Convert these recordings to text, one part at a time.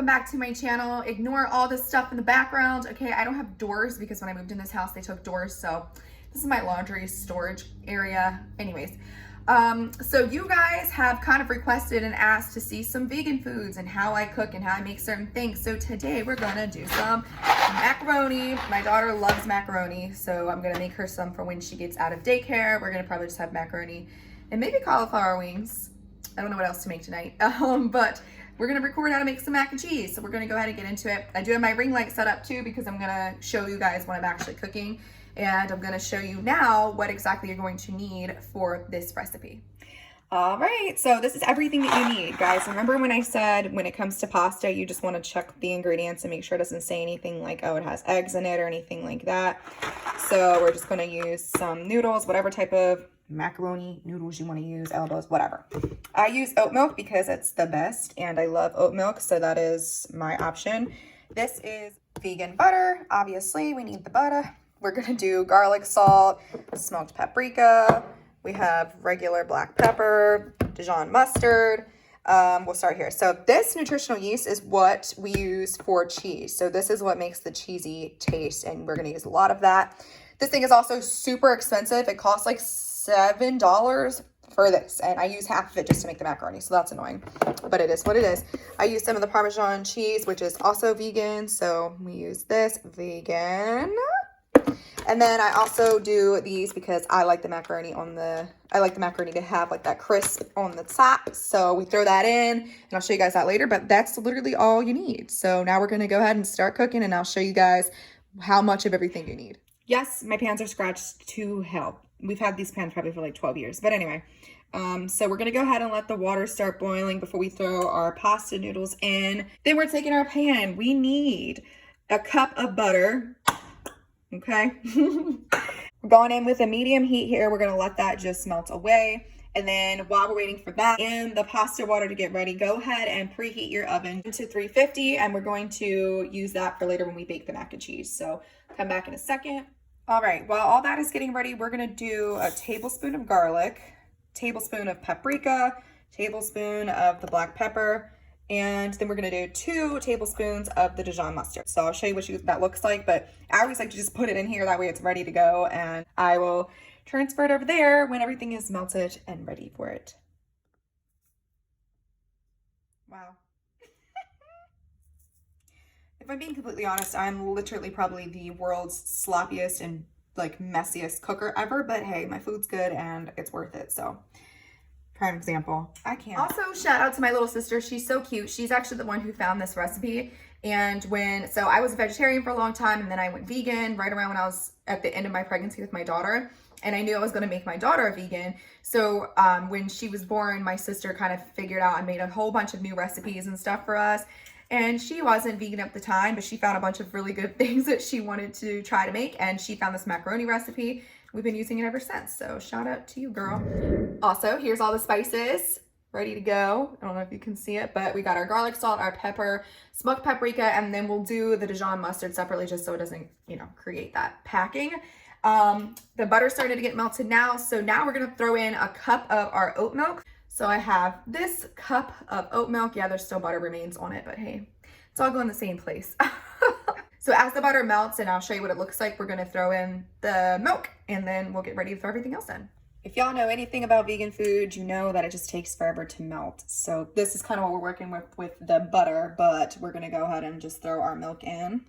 welcome back to my channel. Ignore all this stuff in the background. Okay, I don't have doors because when I moved in this house, they took doors. So this is my laundry storage area. Anyways, so you guys have kind of requested and asked to see some vegan foods and how I cook and how I make certain things. So today we're gonna do some macaroni. My daughter loves macaroni, so I'm gonna make her some for when she gets out of daycare. We're gonna probably just have macaroni and maybe cauliflower wings. I don't know what else to make tonight, but we're gonna record how to make some mac and cheese. So we're gonna go ahead and get into it. I do have my ring light set up too because I'm gonna show you guys what I'm actually cooking. And I'm gonna show you now what exactly you're going to need for this recipe. All right, so this is everything that you need, guys. Remember when I said when it comes to pasta, you just wanna check the ingredients and make sure it doesn't say anything like, oh, it has eggs in it or anything like that. So we're just gonna use some noodles, whatever type of macaroni noodles you want to use, elbows, whatever. I use oat milk because it's the best and I love oat milk, so that is my option. This is vegan butter. Obviously, we need the butter. We're gonna do garlic salt, smoked paprika. We have regular black pepper, Dijon mustard. We'll start here. So this nutritional yeast is what we use for cheese. So this is what makes the cheesy taste, and we're gonna use a lot of that. This thing is also super expensive. It costs like $7 for this, and I use half of it just to make the macaroni, so that's annoying, but it is what it is. I use some of the Parmesan cheese, which is also vegan, so we use this vegan. And then I also do these because I like the macaroni to have like that crisp on the top, so we throw that in, and I'll show you guys that later, but that's literally all you need. So now we're gonna go ahead and start cooking, and I'll show you guys how much of everything you need. Yes, my pans are scratched to hell. We've had these pans probably for like 12 years. But anyway, so we're going to go ahead and let the water start boiling before we throw our pasta noodles in. Then we're taking our pan. We need a cup of butter. Okay. We're going in with a medium heat here. We're going to let that just melt away. And then while we're waiting for that and the pasta water to get ready, go ahead and preheat your oven to 350. And we're going to use that for later when we bake the mac and cheese. So come back in a second. All right, while all that is getting ready, we're gonna do a tablespoon of garlic, tablespoon of paprika, tablespoon of the black pepper, and then we're gonna do 2 tablespoons of the Dijon mustard. So I'll show you what that looks like, but I always like to just put it in here, that way it's ready to go, and I will transfer it over there when everything is melted and ready for it. Wow. If I'm being completely honest, I'm literally probably the world's sloppiest and like messiest cooker ever, but hey, my food's good and it's worth it. So prime example. I can't. Also, shout out to my little sister. She's so cute. She's actually the one who found this recipe. And so I was a vegetarian for a long time, and then I went vegan right around when I was at the end of my pregnancy with my daughter. And I knew I was going to make my daughter a vegan. So when she was born, my sister kind of figured out and made a whole bunch of new recipes and stuff for us. And she wasn't vegan at the time, but she found a bunch of really good things that she wanted to try to make. And she found this macaroni recipe. We've been using it ever since. So shout out to you, girl. Also, here's all the spices ready to go. I don't know if you can see it, but we got our garlic salt, our pepper, smoked paprika, and then we'll do the Dijon mustard separately just so it doesn't, create that packing. The butter's starting to get melted now. So now we're gonna throw in a cup of our oat milk. So I have this cup of oat milk. Yeah, there's still butter remains on it, but hey, it's all going the same place. So as the butter melts, and I'll show you what it looks like, we're gonna throw in the milk, and then we'll get ready to throw everything else in. If y'all know anything about vegan food, you know that it just takes forever to melt. So this is kind of what we're working with the butter, but we're gonna go ahead and just throw our milk in.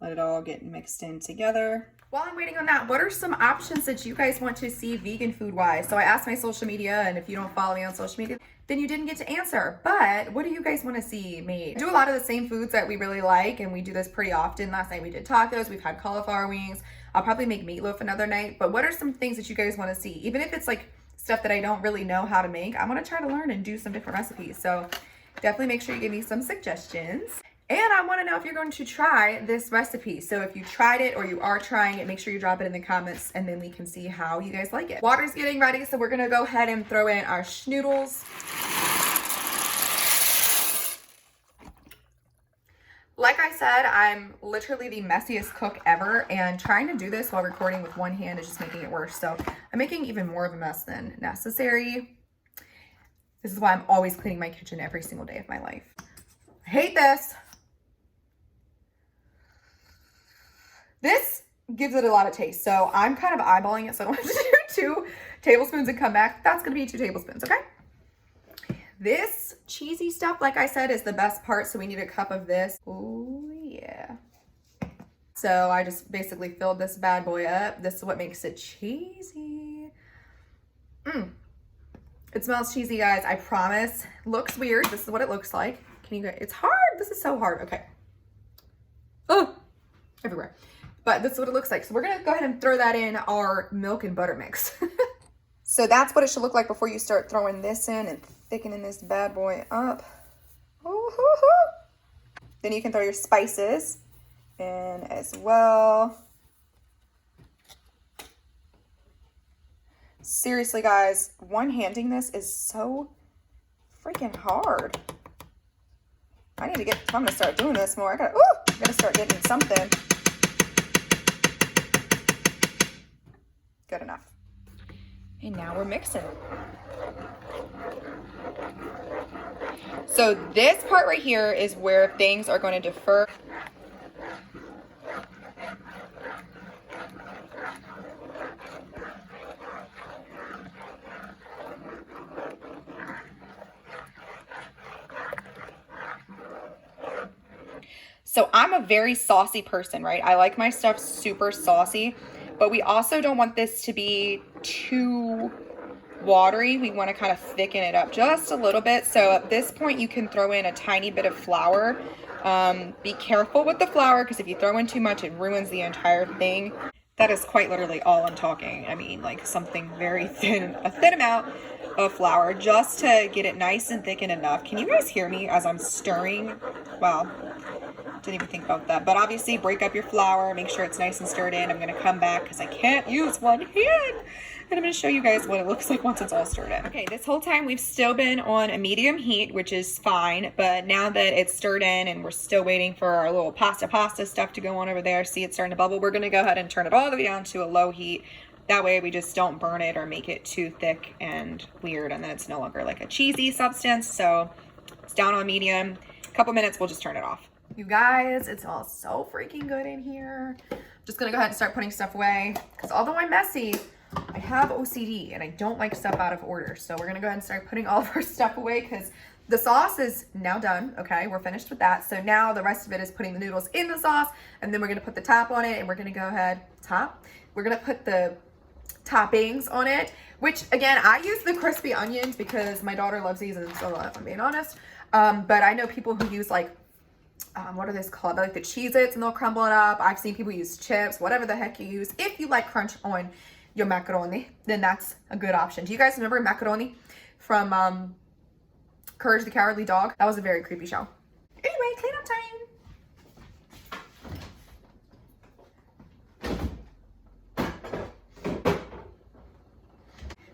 Let it all get mixed in together. While I'm waiting on that, what are some options that you guys want to see vegan food wise? So I asked my social media, and if you don't follow me on social media, then you didn't get to answer. But what do you guys want to see made? I do a lot of the same foods that we really like, and we do this pretty often. Last night we did tacos, we've had cauliflower wings. I'll probably make meatloaf another night. But what are some things that you guys want to see? Even if it's like stuff that I don't really know how to make, I want to try to learn and do some different recipes. So definitely make sure you give me some suggestions. And I want to know if you're going to try this recipe. So if you tried it or you are trying it, make sure you drop it in the comments, and then we can see how you guys like it. Water's getting ready, so we're going to go ahead and throw in our schnoodles. Like I said, I'm literally the messiest cook ever, and trying to do this while recording with one hand is just making it worse. So I'm making even more of a mess than necessary. This is why I'm always cleaning my kitchen every single day of my life. hate this. This gives it a lot of taste. So I'm kind of eyeballing it. So I don't have to do 2 tablespoons and come back. That's going to be 2 tablespoons. Okay. This cheesy stuff, like I said, is the best part. So we need a cup of this. Oh yeah. So I just basically filled this bad boy up. This is what makes it cheesy. It smells cheesy, guys. I promise. Looks weird. This is what it looks like. Can you get, it's hard. This is so hard. Okay. Oh, everywhere. But this is what it looks like. So we're going to go ahead and throw that in our milk and butter mix. So that's what it should look like before you start throwing this in and thickening this bad boy up. Then you can throw your spices in as well. Seriously, guys, one-handing this is so freaking hard. I'm gonna start doing this more. I gotta start getting something. Good enough. And now we're mixing. So this part right here is where things are going to differ. So I'm a very saucy person, right? I like my stuff super saucy, but we also don't want this to be too watery. We want to kind of thicken it up just a little bit. So at this point, you can throw in a tiny bit of flour. Be careful with the flour, because if you throw in too much, it ruins the entire thing. That is quite literally all I'm talking. I mean, like something very thin, a thin amount of flour, just to get it nice and thick and enough. Can you guys hear me as I'm stirring? Wow. Didn't even think about that. But obviously, break up your flour, make sure it's nice and stirred in. I'm going to come back because I can't use one hand. And I'm going to show you guys what it looks like once it's all stirred in. Okay, this whole time we've still been on a medium heat, which is fine. But now that it's stirred in and we're still waiting for our little pasta stuff to go on over there, see it's starting to bubble, we're going to go ahead and turn it all the way down to a low heat. That way we just don't burn it or make it too thick and weird, and then it's no longer like a cheesy substance. So it's down on medium. A couple minutes, we'll just turn it off. You guys, it smells so freaking good in here. I'm just gonna go ahead and start putting stuff away, because although I'm messy, I have OCD and I don't like stuff out of order. So we're gonna go ahead and start putting all of our stuff away, because the sauce is now done. Okay, we're finished with that. So now the rest of it is putting the noodles in the sauce, and then we're gonna put the top on it, and we're gonna go ahead, we're gonna put the toppings on it, which again, I use the crispy onions because my daughter loves these, and so if I'm being honest. But I know people who use like, what are these called? Like the Cheez-Its, and they'll crumble it up. I've seen people use chips, whatever the heck you use. If you like crunch on your macaroni, then that's a good option. Do you guys remember macaroni from Courage the Cowardly Dog? That was a very creepy show. Anyway, cleanup time.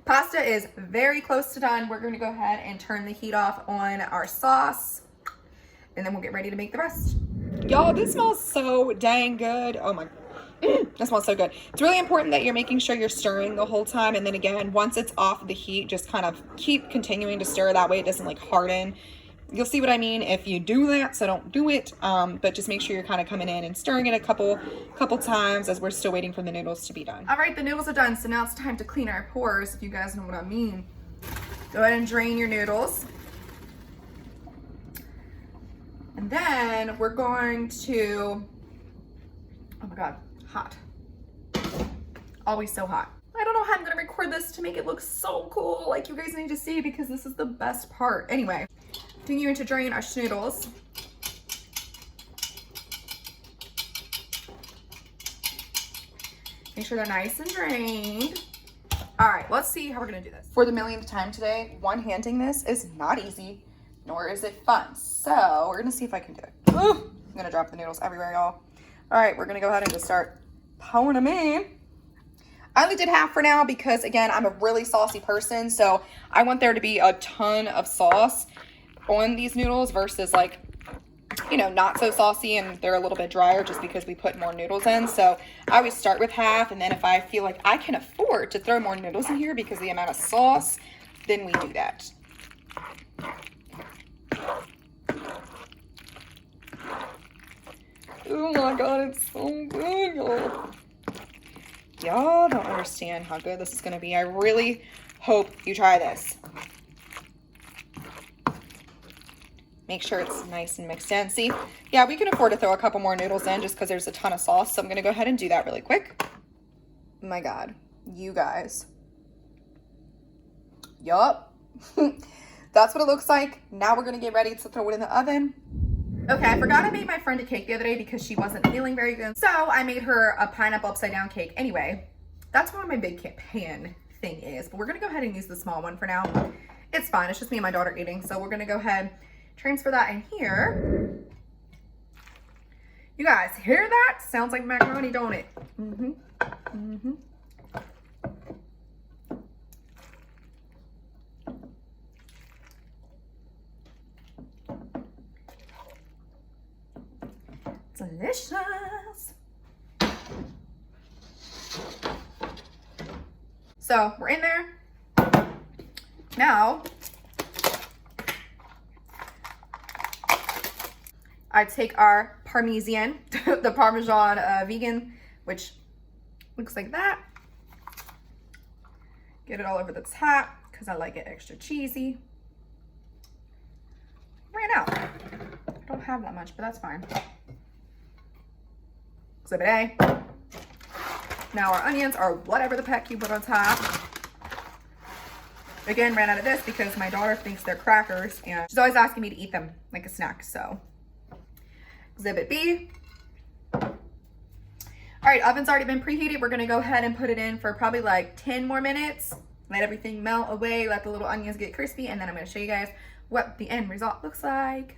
Pasta is very close to done. We're going to go ahead and turn the heat off on our sauce, and then we'll get ready to make the rest. Y'all, this smells so dang good. Oh my, that smells so good. It's really important that you're making sure you're stirring the whole time. And then again, once it's off the heat, just kind of keep continuing to stir. That way it doesn't like harden. You'll see what I mean if you do that, so don't do it. But just make sure you're kind of coming in and stirring it a couple times as we're still waiting for the noodles to be done. All right, the noodles are done. So now it's time to clean our pores, if you guys know what I mean. Go ahead and drain your noodles. And then we're going to, oh my God, hot. Always so hot. I don't know how I'm gonna record this to make it look so cool, like you guys need to see, because this is the best part. Anyway, continue to drain our noodles. Make sure they're nice and drained. All right, let's see how we're gonna do this. For the millionth time today, one-handing this is not easy, nor is it fun. So we're gonna see if I can do it. Ooh, I'm gonna drop the noodles everywhere, y'all. All right, we're gonna go ahead and just start pouring them in. I only did half for now because, again, I'm a really saucy person, so I want there to be a ton of sauce on these noodles versus, like, you know, not so saucy and they're a little bit drier just because we put more noodles in. So I always start with half, and then if I feel like I can afford to throw more noodles in here because of the amount of sauce, then we do that. Oh my God, it's so good, y'all. Y'all don't understand how good this is gonna be. I really hope you try this. Make sure it's nice and mixed in. See, yeah, we can afford to throw a couple more noodles in just because there's a ton of sauce. So I'm gonna go ahead and do that really quick. Oh my God, you guys. Yup. That's what it looks like. Now we're gonna get ready to throw it in the oven. Okay, I forgot I made my friend a cake the other day because she wasn't feeling very good. So I made her a pineapple upside down cake. Anyway, that's what my big pan thing is. But we're gonna go ahead and use the small one for now. It's fine, it's just me and my daughter eating. So we're gonna go ahead, transfer that in here. You guys hear that? Sounds like macaroni, don't it? Mm-hmm, mm-hmm. Delicious. So we're in there. Now, I take our Parmesan, the Parmesan vegan, which looks like that. Get it all over the top because I like it extra cheesy. Ran out. I don't have that much, but that's fine. Exhibit A. Now our onions are whatever the heck you put on top. Again, ran out of this because my daughter thinks they're crackers and she's always asking me to eat them like a snack, so. Exhibit B. All right, oven's already been preheated. We're gonna go ahead and put it in for probably like 10 more minutes. Let everything melt away, let the little onions get crispy, and then I'm gonna show you guys what the end result looks like.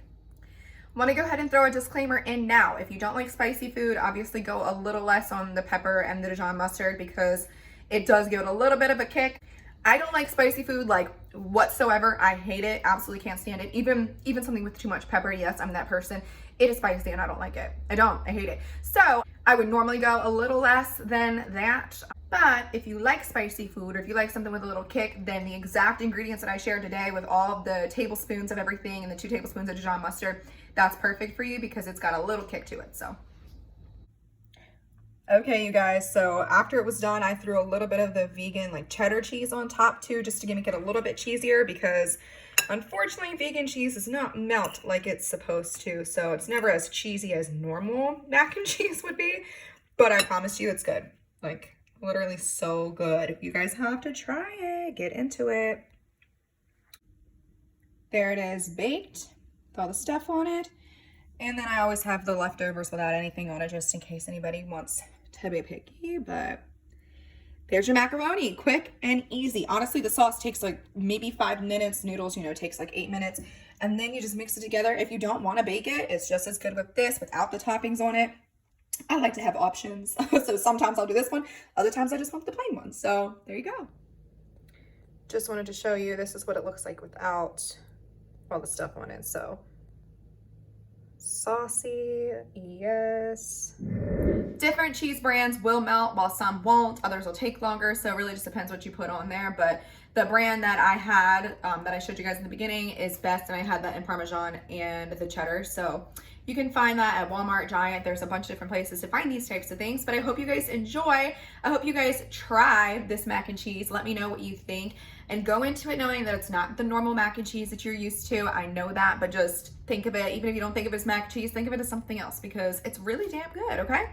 I want to go ahead and throw a disclaimer in now. If you don't like spicy food, obviously go a little less on the pepper and the Dijon mustard because it does give it a little bit of a kick. I don't like spicy food like whatsoever. I hate it. Absolutely can't stand it. Even something with too much pepper. Yes, I'm that person. It is spicy and I don't like it. I hate it. So I would normally go a little less than that. But if you like spicy food or if you like something with a little kick, then the exact ingredients that I shared today with all of the tablespoons of everything and the 2 tablespoons of Dijon mustard, that's perfect for you because it's got a little kick to it, so. Okay, you guys, so after it was done, I threw a little bit of the vegan like cheddar cheese on top too, just to make it a little bit cheesier because unfortunately vegan cheese does not melt like it's supposed to. So it's never as cheesy as normal mac and cheese would be, but I promise you it's good. Like literally so good. You guys have to try it, get into it. There it is, baked. All the stuff on it, and then I always have the leftovers without anything on it just in case anybody wants to be picky. But there's your macaroni, quick and easy. Honestly, the sauce takes like maybe 5 minutes. Noodles, you know, takes like 8 minutes, and then you just mix it together. If you don't want to bake it, it's just as good with this without the toppings on it. I like to have options. So sometimes I'll do this one, other times I just want the plain one. So there you go. Just wanted to show you this is what it looks like without all the stuff on it. So saucy, yes. Different cheese brands will melt while some won't. Others will take longer. So it really just depends what you put on there. But the brand that I had, that I showed you guys in the beginning is best. And I had that in Parmesan and the cheddar. So you can find that at Walmart, Giant. There's a bunch of different places to find these types of things. But I hope you guys enjoy. I hope you guys try this mac and cheese. Let me know what you think. And go into it knowing that it's not the normal mac and cheese that you're used to. I know that, but just think of it, even if you don't think of it as mac and cheese, think of it as something else because it's really damn good, okay?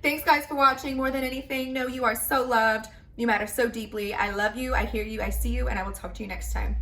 Thanks guys for watching. More than anything, know you are so loved. You matter so deeply. I love you, I hear you, I see you, and I will talk to you next time.